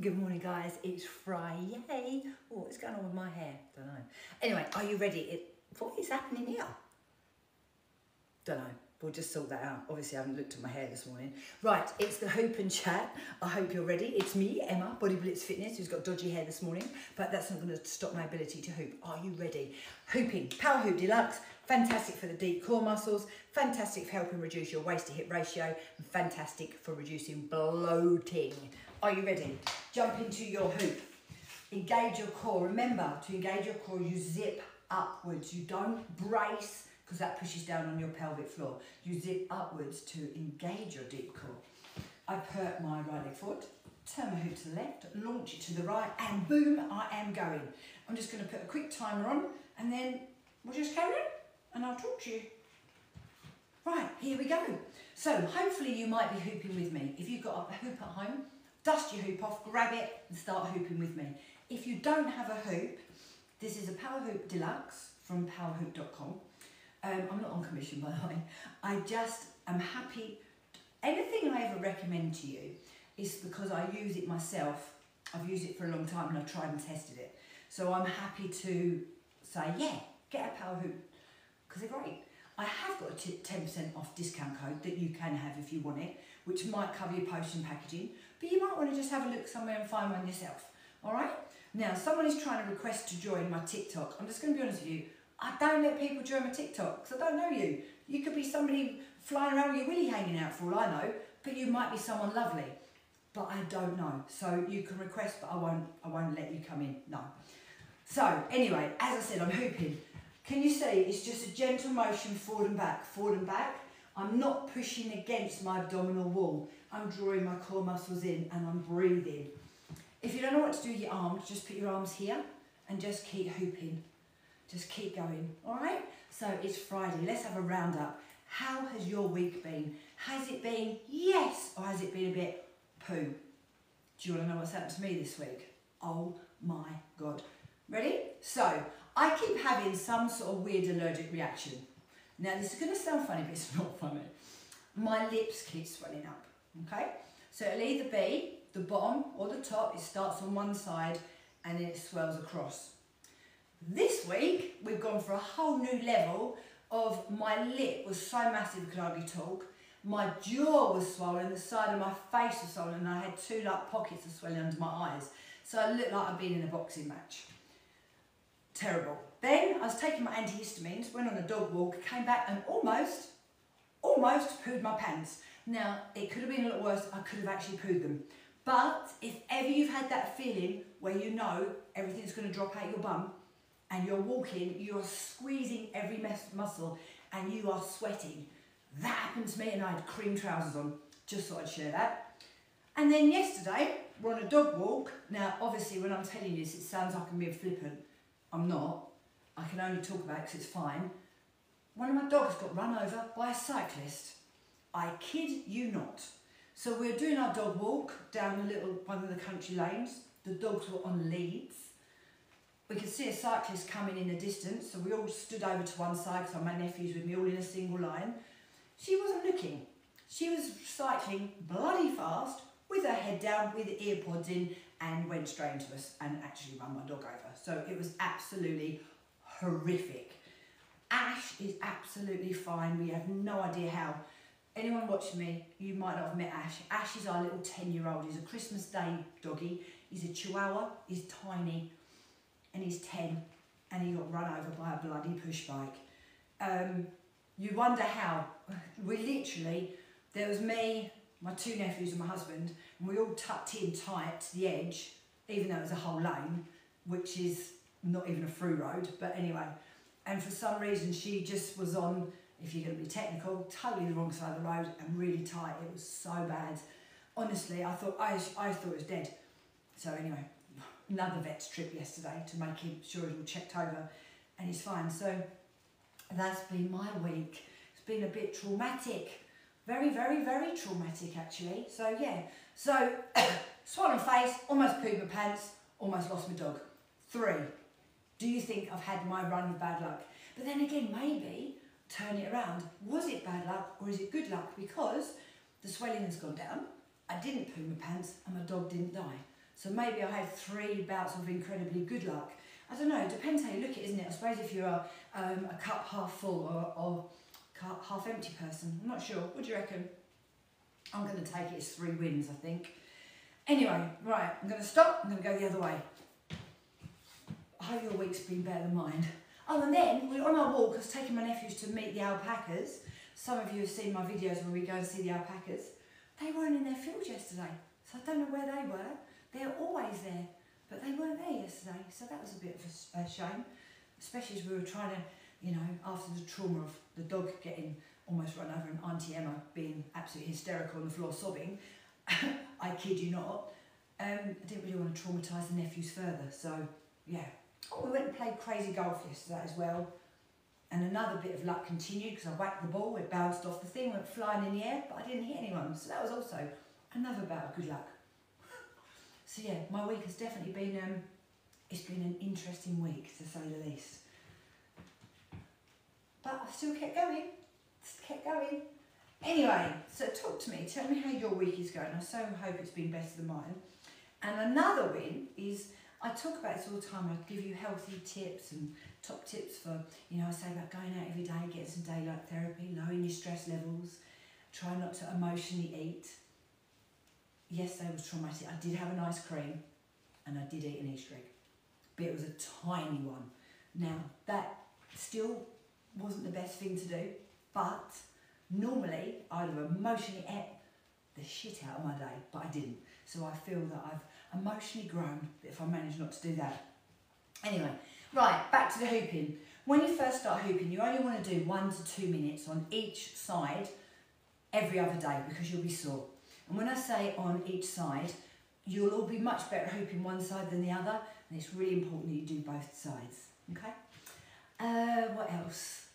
Good morning, guys. It's Friday. Oh, what's going on with my hair? Don't know. Anyway, are you ready? What is happening here? Don't know. We'll just sort that out. Obviously, I haven't looked at my hair this morning. Right, it's the Hoop and Chat. I hope you're ready. It's me, Emma, Body Blitz Fitness, who's got dodgy hair this morning, but that's not going to stop my ability to hoop. Are you ready? Hooping, Power Hoop Deluxe. Fantastic for the deep core muscles, fantastic for helping reduce your waist to hip ratio, and fantastic for reducing bloating. Are you ready? Jump into your hoop. Engage your core. Remember, to engage your core, you zip upwards. You don't brace, because that pushes down on your pelvic floor. You zip upwards to engage your deep core. I put my right leg forward, turn my hoop to the left, launch it to the right, and boom, I am going. I'm just going to put a quick timer on, and then we'll just carry on, and I'll talk to you. Right, here we go. So hopefully you might be hooping with me. If you've got a hoop at home, dust your hoop off, grab it, and start hooping with me. If you don't have a hoop, this is a Power Hoop Deluxe from powerhoop.com. I'm not on commission, by the way. I just am happy. Anything I ever recommend to you is because I use it myself. I've used it for a long time and I've tried and tested it. So I'm happy to say, yeah, get a Power Hoop, because they're great. I have got a 10% off discount code that you can have if you want it, which might cover your post and packaging, but you might want to just have a look somewhere and find one yourself, all right? Now, someone is trying to request to join my TikTok. I'm just going to be honest with you. I don't let people join my TikTok because I don't know you. You could be somebody flying around with your willy hanging out for all I know, but you might be someone lovely, but I don't know. So you can request, but I won't let you come in, no. So anyway, as I said, I'm hooping. Can you see, it's just a gentle motion forward and back, forward and back. I'm not pushing against my abdominal wall. I'm drawing my core muscles in and I'm breathing. If you don't know what to do with your arms, just put your arms here and just keep hooping. Just keep going, all right? So it's Friday, let's have a roundup. How has your week been? Has it been yes, or has it been a bit poo? Do you want to know what's happened to me this week? Oh my God. Ready? So, I keep having some sort of weird allergic reaction. Now, this is going to sound funny, but it's not funny. My lips keep swelling up, okay? So it'll either be the bottom or the top. It starts on one side and then it swells across. This week, we've gone for a whole new level of my lip was so massive I could hardly talk. My jaw was swollen, the side of my face was swollen, and I had two like pockets of swelling under my eyes. So I looked like I'd been in a boxing match. Terrible. Then I was taking my antihistamines, went on a dog walk, came back and almost pooed my pants. Now, it could have been a lot worse. I could have actually pooed them. But if ever you've had that feeling where you know everything's going to drop out your bum and you're walking, you're squeezing every muscle and you are sweating. That happened to me and I had cream trousers on. Just thought I'd share that. And then yesterday, we're on a dog walk. Now, obviously, when I'm telling you this, it sounds like I'm being flippant. I'm not. I can only talk about it because it's fine. One of my dogs got run over by a cyclist. I kid you not. So we're doing our dog walk down one of the country lanes. The dogs were on leads. We could see a cyclist coming in the distance, so we all stood over to one side because my nephew's with me, all in a single line. She wasn't looking. She was cycling bloody fast with her head down, with the earpods in, and went straight into us and actually ran my dog over. So it was absolutely horrific. Ash is absolutely fine. We have no idea how. Anyone watching me, you might not have met Ash. Ash is our little 10-year-old. He's a Christmas Day doggy. He's a Chihuahua. He's tiny. And he's 10. And he got run over by a bloody push bike. You wonder how. There was me, my two nephews and my husband, and we all tucked in tight to the edge, even though it was a whole lane, which is not even a through road, but anyway. And for some reason, she just was on, if you're going to be technical, totally the wrong side of the road and really tight. It was so bad. Honestly, I thought it was dead. So anyway, another vet's trip yesterday to make sure it all checked over, and he's fine. So that's been my week. It's been a bit traumatic. Very, very, very traumatic, actually. So, yeah. So, swollen face, almost pooed my pants, almost lost my dog. 3. Do you think I've had my run of bad luck? But then again, maybe, turn it around. Was it bad luck or is it good luck? Because the swelling has gone down, I didn't poo my pants, and my dog didn't die. So maybe I had 3 bouts of incredibly good luck. I don't know, it depends how you look at it, isn't it? I suppose if you're a cup half full or cup half empty person, I'm not sure. What do you reckon? I'm going to take it as 3 wins, I think. Anyway, right, I'm going to stop. I'm going to go the other way. I hope your week's been better than mine. Oh, and then we're on our walk. I was taking my nephews to meet the alpacas. Some of you have seen my videos where we go and see the alpacas. They weren't in their field yesterday, so I don't know where they were. They're always there, but they weren't there yesterday, so that was a bit of a shame, especially as we were trying to, you know, after the trauma of the dog getting almost run over and Auntie Emma being absolutely hysterical on the floor sobbing. I kid you not. I didn't really want to traumatise the nephews further, so yeah. Oh, we went and played crazy golf yesterday as well, and another bit of luck continued because I whacked the ball, it bounced off the thing, went flying in the air, but I didn't hit anyone, so that was also another bout of good luck. So yeah, my week has definitely been, it's been an interesting week to say the least. But I still kept going, Anyway, so talk to me, tell me how your week is going. I so hope it's been better than mine. And another win is, I talk about this all the time, I give you healthy tips and top tips for, you know, I say about going out every day, getting some daylight therapy, lowering your stress levels, try not to emotionally eat. Yesterday was traumatic. I did have an ice cream and I did eat an Easter egg, but it was a tiny one. Now, that still wasn't the best thing to do, but normally I'd have emotionally ate the shit out of my day, but I didn't. So I feel that I've emotionally grown if I manage not to do that. Anyway, right, back to the hooping. When you first start hooping, you only want to do 1 to 2 minutes on each side every other day because you'll be sore. And when I say on each side, you'll all be much better at hooping one side than the other, and it's really important that you do both sides, okay? What else?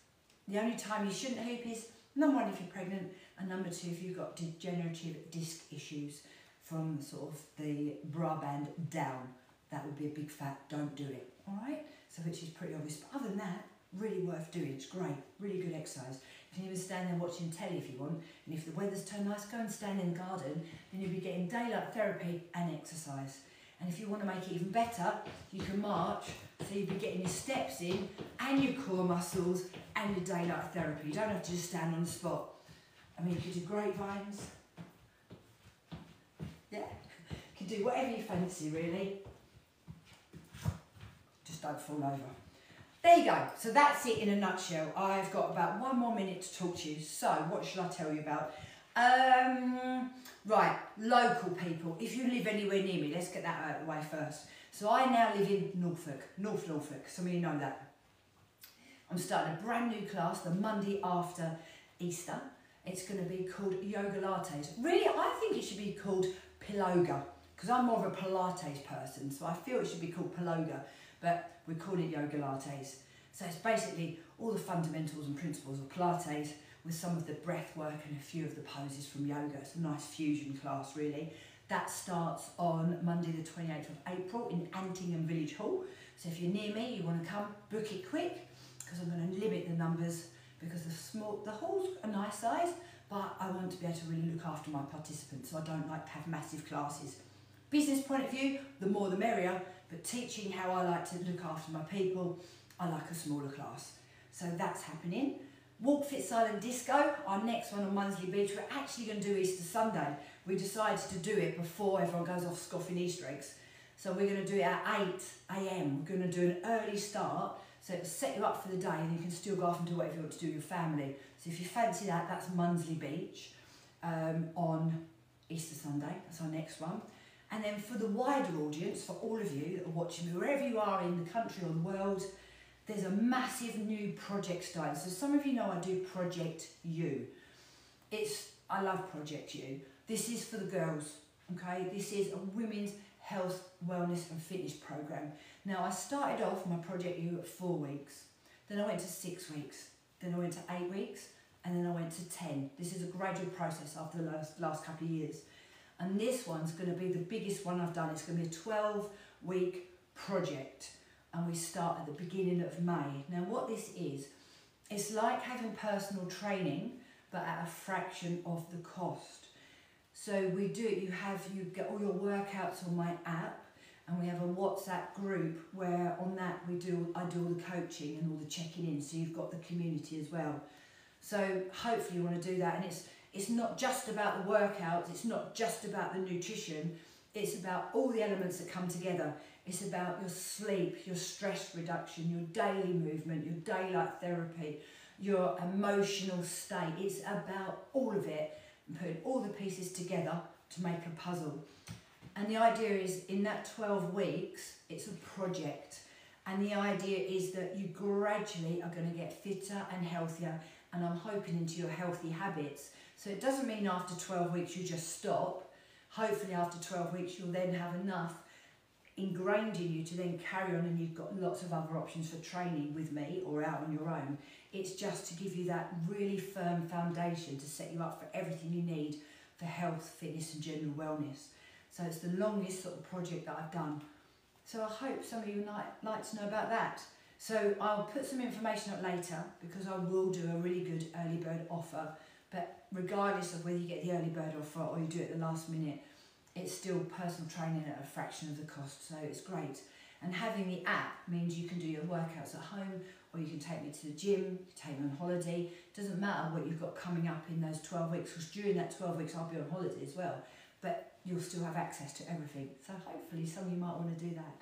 The only time you shouldn't hoop is, number 1, if you're pregnant, and number 2, if you've got degenerative disc issues from sort of the bra band down. That would be a big fat don't do it, all right? So which is pretty obvious, but other than that, really worth doing. It's great, really good exercise. You can even stand there watching telly if you want, and if the weather's turned nice, go and stand in the garden, then you'll be getting daylight therapy and exercise. And if you want to make it even better, you can march, so you'll be getting your steps in, and your core muscles, and your daylight therapy. You don't have to just stand on the spot. I mean, you could do grapevines. Yeah, you can do whatever you fancy, really. Just don't fall over. There you go. So that's it in a nutshell. I've got about 1 more minute to talk to you. So what should I tell you about? Right, local people. If you live anywhere near me, let's get that out of the way first. So I now live in Norfolk, North Norfolk. Some of you know that. I'm starting a brand new class the Monday after Easter. It's going to be called Yoga Lattes. Really, I think it should be called Piloga, because I'm more of a Pilates person, so I feel it should be called Piloga, but we call it Yoga Lattes. So it's basically all the fundamentals and principles of Pilates with some of the breath work and a few of the poses from yoga. It's a nice fusion class, really. That starts on Monday the 28th of April in Antingham Village Hall. So if you're near me, you want to come, book it quick, because I'm going to limit the numbers because the halls are nice size, but I want to be able to really look after my participants, so I don't like to have massive classes. Business point of view, the more the merrier, but teaching how I like to look after my people, I like a smaller class. So that's happening. Walk Fit Silent Disco, our next one on Munsley Beach. We're actually going to do Easter Sunday. We decided to do it before everyone goes off scoffing Easter eggs. So we're going to do it at 8 AM. We're going to do an early start, so it'll set you up for the day and you can still go off and do whatever you want to do with your family. So if you fancy that, that's Munsley Beach on Easter Sunday. That's our next one. And then for the wider audience, for all of you that are watching me, wherever you are in the country or the world, there's a massive new project starting. So some of you know I do Project U. I love Project U. This is for the girls, okay? This is a women's health, wellness and fitness program. Now I started off my Project U at 4 weeks, then I went to 6 weeks, then I went to 8 weeks, and then I went to 10. This is a gradual process after the last couple of years. And this one's going to be the biggest one I've done. It's going to be a 12-week project. And we start at the beginning of May. Now what this is, it's like having personal training, but at a fraction of the cost. So we do, you get all your workouts on my app, and we have a WhatsApp group where on that I do all the coaching and all the checking in, so you've got the community as well. So hopefully you want to do that, and it's not just about the workouts, it's not just about the nutrition, it's about all the elements that come together. It's about your sleep, your stress reduction, your daily movement, your daylight therapy, your emotional state. It's about all of it, and putting all the pieces together to make a puzzle. And the idea is, in that 12 weeks, it's a project. And the idea is that you gradually are going to get fitter and healthier, and I'm hoping into your healthy habits. So it doesn't mean after 12 weeks you just stop. Hopefully after 12 weeks you'll then have enough ingrained in you to then carry on, and you've got lots of other options for training with me or out on your own. It's just to give you that really firm foundation to set you up for everything you need for health, fitness and general wellness. So it's the longest sort of project that I've done. So I hope some of you might like to know about that. So I'll put some information up later, because I will do a really good early bird offer. But regardless of whether you get the early bird offer or you do it at the last minute, it's still personal training at a fraction of the cost, so it's great. And having the app means you can do your workouts at home, or you can take me to the gym, take me on holiday. It doesn't matter what you've got coming up in those 12 weeks, because during that 12 weeks I'll be on holiday as well, but you'll still have access to everything. So hopefully some of you might want to do that.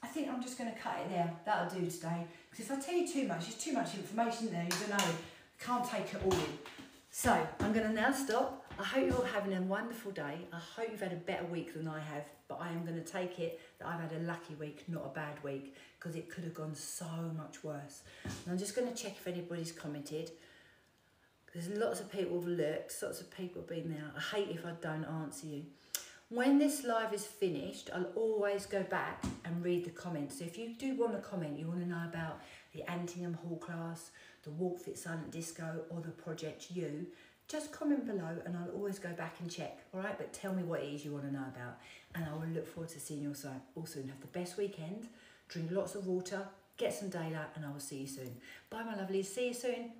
I think I'm just going to cut it there. That'll do today, because if I tell you too much, there's too much information there, you don't know, can't take it all in. So I'm going to now stop. I hope you're all having a wonderful day. I hope you've had a better week than I have, but I am going to take it that I've had a lucky week, not a bad week, because it could have gone so much worse. And I'm just going to check if anybody's commented. There's lots of people who've looked, lots of people have been there. I hate if I don't answer you. When this live is finished, I'll always go back and read the comments. So if you do want to comment, you want to know about the Antingham Hall class, the Walk Fit Silent Disco, or the Project U, just comment below and I'll always go back and check, all right? But tell me what it is you want to know about, and I will look forward to seeing you all soon. Have the best weekend, drink lots of water, get some daylight, and I will see you soon. Bye, my lovelies. See you soon.